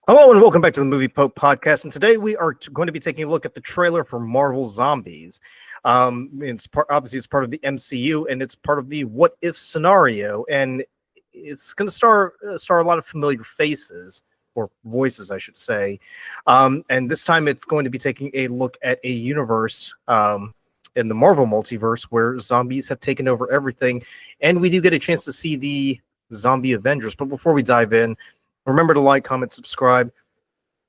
Hello and welcome back to the Movie Pope podcast. And today we are going to be taking a look at the trailer for Marvel Zombies. Obviously it's part of the MCU and it's part of the what if scenario, and it's going to star a lot of familiar faces or voices, I should say. And this time it's going to be taking a look at a universe in the Marvel multiverse where zombies have taken over everything, and we do get a chance to see the Zombie Avengers. But before we dive in, remember to like, comment, subscribe.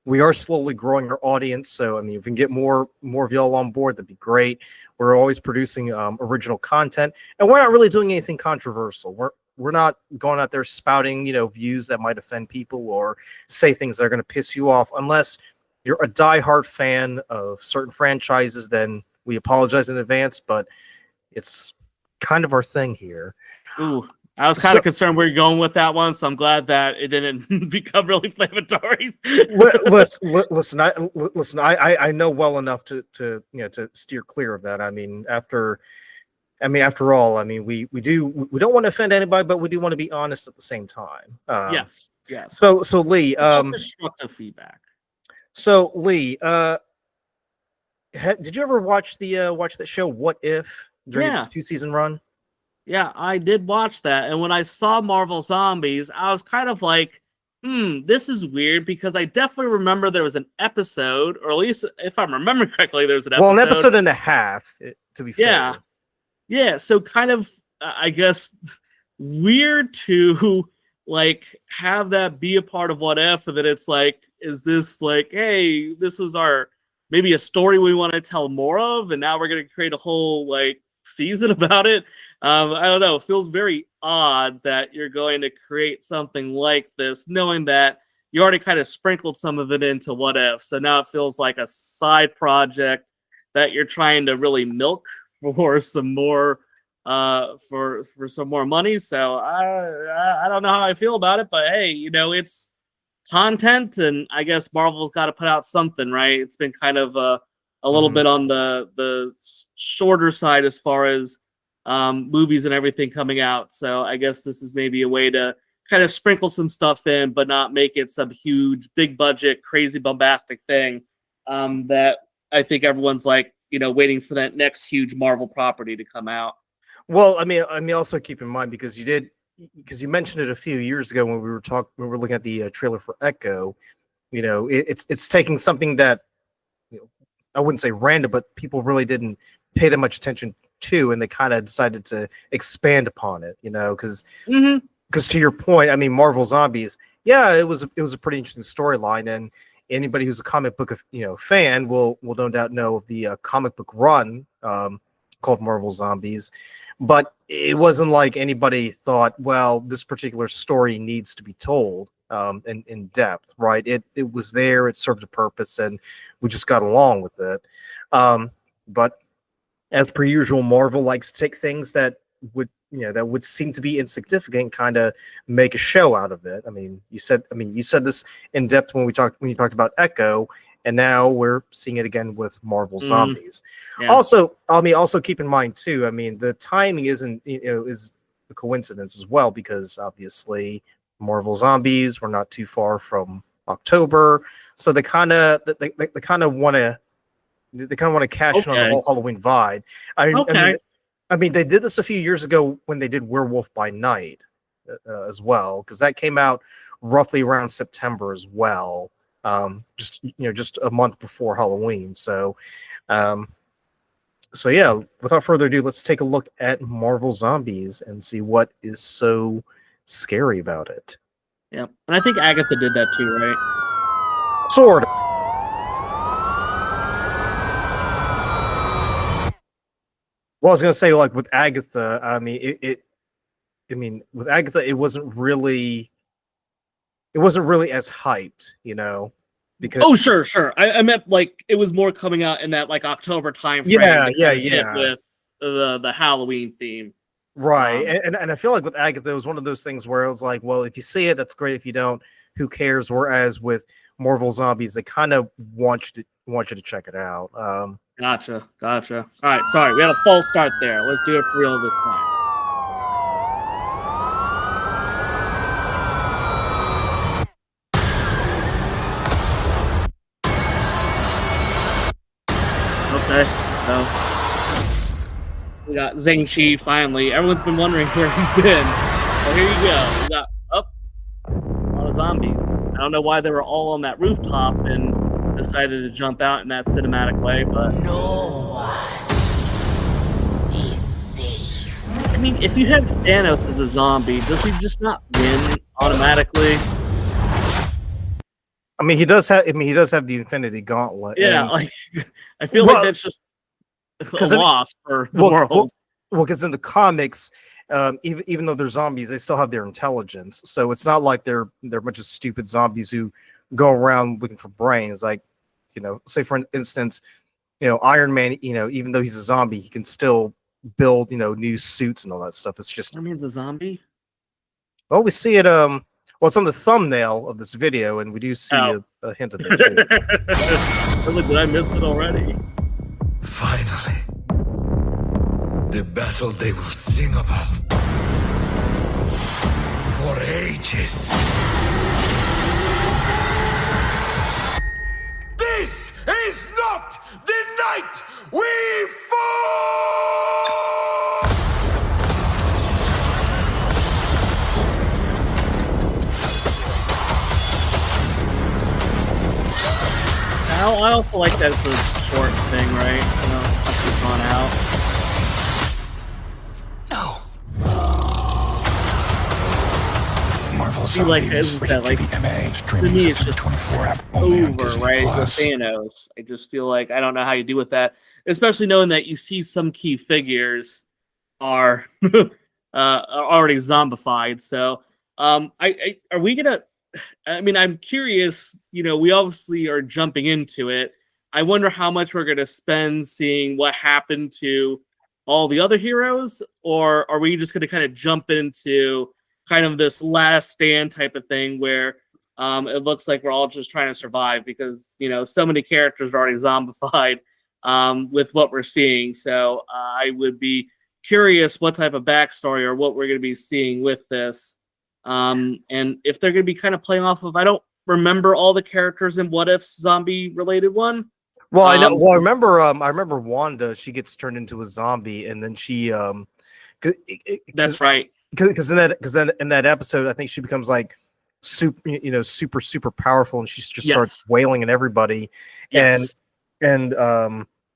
We are slowly growing our audience, so if we can get more of y'all on board, that'd be great. We're always producing original content, and we're not really doing anything controversial. We're not going out there spouting views that might offend people or say things that are going to piss you off. Unless you're a diehard fan of certain franchises, then we apologize in advance, but it's kind of our thing here. Ooh. I was kind of concerned where you're going with that one, so I'm glad that it didn't become really inflammatory. Listen. I know well enough to steer clear of that. After all, we don't want to offend anybody, but we do want to be honest at the same time. Yes. So Lee, constructive feedback. So Lee, did you ever watch that show What If during its 2-season run? Yeah, I did watch that, and when I saw Marvel Zombies, I was kind of like, this is weird, because I definitely remember there was an episode, or at least if I'm remembering correctly, there was an episode. Well, an episode and a half, to be fair. Yeah, so kind of, I guess, weird to, have that be a part of What If, and then it's like, is this hey, this was maybe a story we want to tell more of, and now we're going to create a whole, season about it? I don't know. It feels very odd that you're going to create something like this, knowing that you already kind of sprinkled some of it into What If. So now it feels like a side project that you're trying to really milk for some more, for some more money. So I don't know how I feel about it, but hey, it's content, and I guess Marvel's got to put out something, right? It's been kind of a little bit on the shorter side as far as movies and everything coming out. So I guess this is maybe a way to kind of sprinkle some stuff in, but not make it some huge, big budget, crazy, bombastic thing that I think everyone's waiting for that next huge Marvel property to come out. Well, also keep in mind, because you mentioned it a few years ago when we were looking at the trailer for Echo. It's taking something that I wouldn't say random, but people really didn't pay that much attention to, and they kind of decided to expand upon it, because to your point, Marvel Zombies, it was a pretty interesting storyline, and anybody who's a comic book fan will no doubt know of the comic book run called Marvel Zombies. But it wasn't like anybody thought, well, this particular story needs to be told in depth, right? It was there, it served a purpose, and we just got along with it. But as per usual, Marvel likes to take things that would seem to be insignificant, kind of make a show out of it. You said this in depth when you talked about Echo, and now we're seeing it again with Marvel Zombies. Yeah. Also keep in mind too, the timing is a coincidence as well, because obviously Marvel Zombies, we're not too far from October, so they kind of want to cash in on the whole Halloween vibe. They did this a few years ago when they did Werewolf by Night as well, because that came out roughly around September as well, just a month before Halloween. So yeah, without further ado, let's take a look at Marvel Zombies and see what is so scary about it. Yeah, and I think Agatha did that too, right? Sort of. Well, I was gonna say, with Agatha, with Agatha, it wasn't really as hyped, because sure. I meant it was more coming out in that October time frame. Yeah. With the Halloween theme. Right, and I feel like with Agatha, it was one of those things where it was like, well, if you see it, that's great. If you don't, who cares? Whereas with Marvel Zombies, they kind of want you to check it out. Gotcha. All right, sorry, we had a false start there. Let's do it for real this time. Okay, so we got Zhang Shi finally. Everyone's been wondering where he's been. Well, here you go. We got a lot of zombies. I don't know why they were all on that rooftop and decided to jump out in that cinematic way, but No one is safe. I mean, if you have Thanos as a zombie, does he just not win automatically? I mean, he does have. I mean, he does have the Infinity Gauntlet. Yeah, and- like I feel Well, like that's just a 'cause I mean- loss for the well, world. well, because in the comics, even though they're zombies, they still have their intelligence. So it's not like they're a bunch of stupid zombies who go around looking for brains. Like, say for instance, Iron Man. Even though he's a zombie, he can still build new suits and all that stuff. It's just Iron Man's a zombie? well, we see it. Well, it's on the thumbnail of this video, and we do see Oh. a hint of it too. Really, did I miss it already? Finally. The battle they will sing about. For ages. This is not the night we fought! I also like that it's a short thing, right? It's just drawn out. No. Marvel See, like, as I said, like, to me, it's just over, right, with Thanos. I just feel like I don't know how you do with that, especially knowing that you see some key figures are already zombified. So, are we gonna? I mean, I'm curious. We obviously are jumping into it. I wonder how much we're gonna spend seeing what happened to all the other heroes, or are we just gonna kind of jump into kind of this last stand type of thing where it looks like we're all just trying to survive because so many characters are already zombified with what we're seeing. So I would be curious what type of backstory or what we're going to be seeing with this, and if they're going to be kind of playing off of. I don't remember all the characters in What If's zombie related one. Well, I know. Well, I remember Wanda. She gets turned into a zombie, and then she That's right. because in that episode, I think she becomes like super powerful, and she just starts wailing at everybody. Yes. And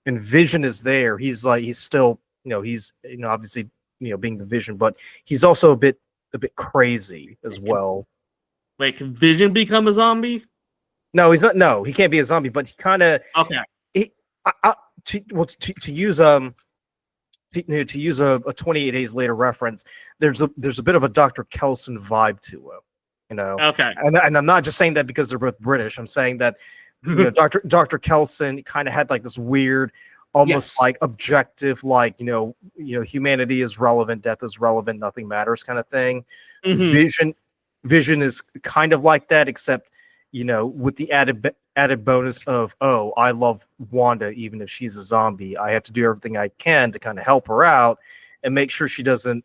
Vision is there. He's still he's obviously being the Vision, but he's also a bit crazy as well. Like, can Vision become a zombie? No, he's not. No, he can't be a zombie, but he kind of okay. To use to use a 28 Days Later reference, there's a bit of a Dr. Kelson vibe to him, Okay. And I'm not just saying that because they're both British. I'm saying that Dr. Kelson kind of had like this weird, almost like objective, like humanity is relevant, death is relevant, nothing matters kind of thing. Mm-hmm. Vision is kind of like that, except with the added bonus of, oh, I love Wanda even if she's a zombie. I have to do everything I can to kind of help her out and make sure she doesn't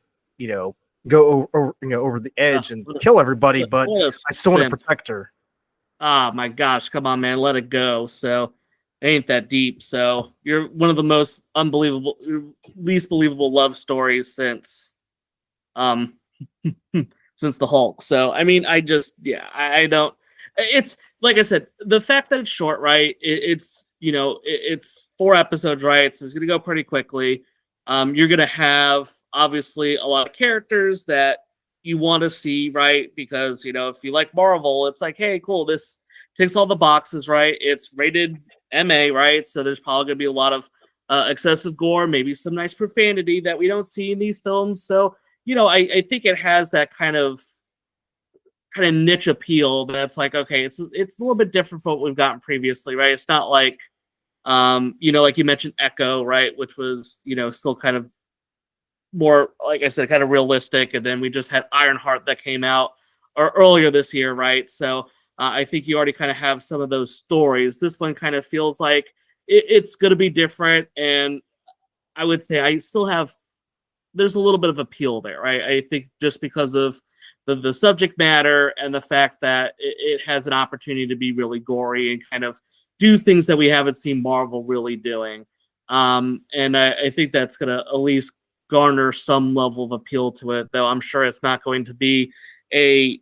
go over the edge and kill everybody, but I still want to protect her. Ah, my gosh, come on, man, let it go. So it ain't that deep. So you're one of the most least believable love stories since since the Hulk. So I mean, I don't. It's like I said, the fact that it's short, right? It's it's 4 episodes, right? So it's gonna go pretty quickly. You're gonna have obviously a lot of characters that you want to see, right? Because if you like Marvel, it's like, hey, cool, this ticks all the boxes, right? It's rated MA, right? So there's probably gonna be a lot of excessive gore, maybe some nice profanity that we don't see in these films. So I think it has that kind of niche appeal that's like, okay, it's a little bit different from what we've gotten previously, right? It's not like like you mentioned Echo, right, which was still kind of more, like I said, kind of realistic, and then we just had Ironheart that came out earlier this year, right? So I think you already kind of have some of those stories. This one kind of feels like it's going to be different, and I would say I still have there's a little bit of appeal there, right? I think just because of the subject matter and the fact that it has an opportunity to be really gory and kind of do things that we haven't seen Marvel really doing. And I think that's going to at least garner some level of appeal to it, though I'm sure it's not going to be a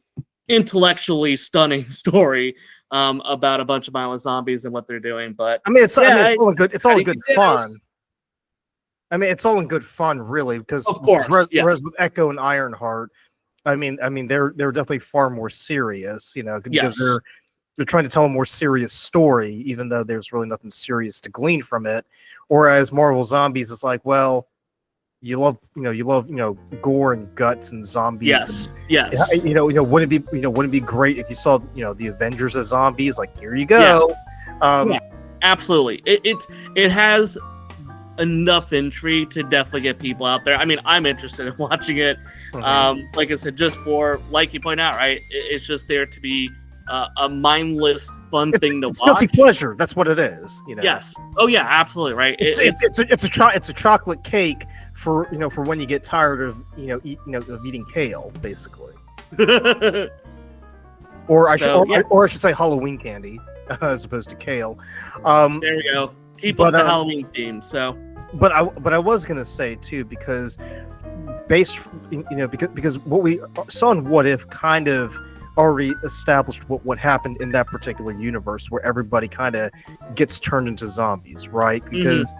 intellectually stunning story about a bunch of mindless zombies and what they're doing. But I mean, it's all in good. It's all in do good you think it is? fun. I mean, it's all in good fun, really, because Of course, yeah. whereas with Echo and Ironheart, I mean, they're definitely far more serious, because Yes. they're trying to tell a more serious story, even though there's really nothing serious to glean from it. Whereas Marvel Zombies is like, well, you love gore and guts and zombies. Yes, And, yes. wouldn't it be great if you saw the Avengers as zombies? Like, here you go. Yeah. Absolutely. It has enough intrigue to definitely get people out there. I mean, I'm interested in watching it. Like I said, just for, like you point out, right? It's just there to be a mindless, fun thing to it's watch. guilty pleasure. That's what it is. Yes. Oh yeah, absolutely. Right. It's a chocolate cake for when you get tired of of eating kale, basically. Or I should say Halloween candy as opposed to kale. There we go. Keep up the Halloween theme. So. But I was gonna say too, because because what we saw in What If kind of already established what happened in that particular universe, where everybody kind of gets turned into zombies, right? Because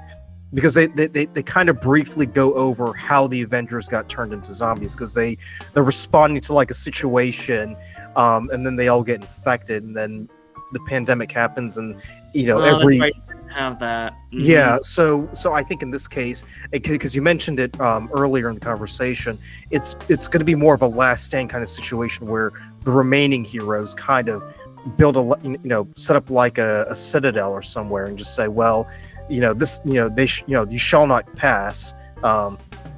they kind of briefly go over how the Avengers got turned into zombies, because they're responding to like a situation, and then they all get infected, and then the pandemic happens, and every. That's right. Have that. Yeah, so I think in this case, because you mentioned it earlier in the conversation, it's going to be more of a last stand kind of situation where the remaining heroes kind of build set up like a citadel or somewhere, and just say, well, this you shall not pass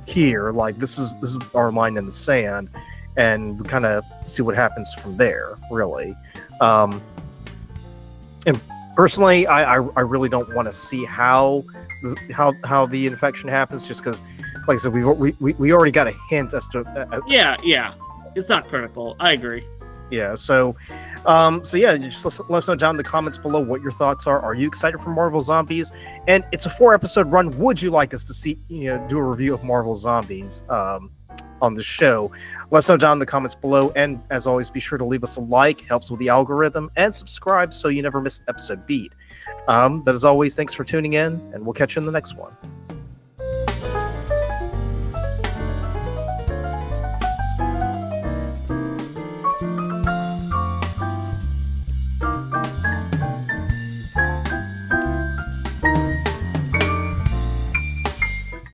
here, like this is our line in the sand, and we kind of see what happens from there, really. And personally, I really don't want to see how the infection happens, just because, like I said, we already got a hint as to. Yeah, it's not critical. I agree. Yeah, so yeah, just let us know down in the comments below what your thoughts are. Are you excited for Marvel Zombies? And it's a 4-episode run. Would you like us to see do a review of Marvel Zombies on the show? Let us know down in the comments below, and as always, be sure to leave us a like. Helps with the algorithm, and subscribe so you never miss an episode beat. But as always, thanks for tuning in, and we'll catch you in the next one.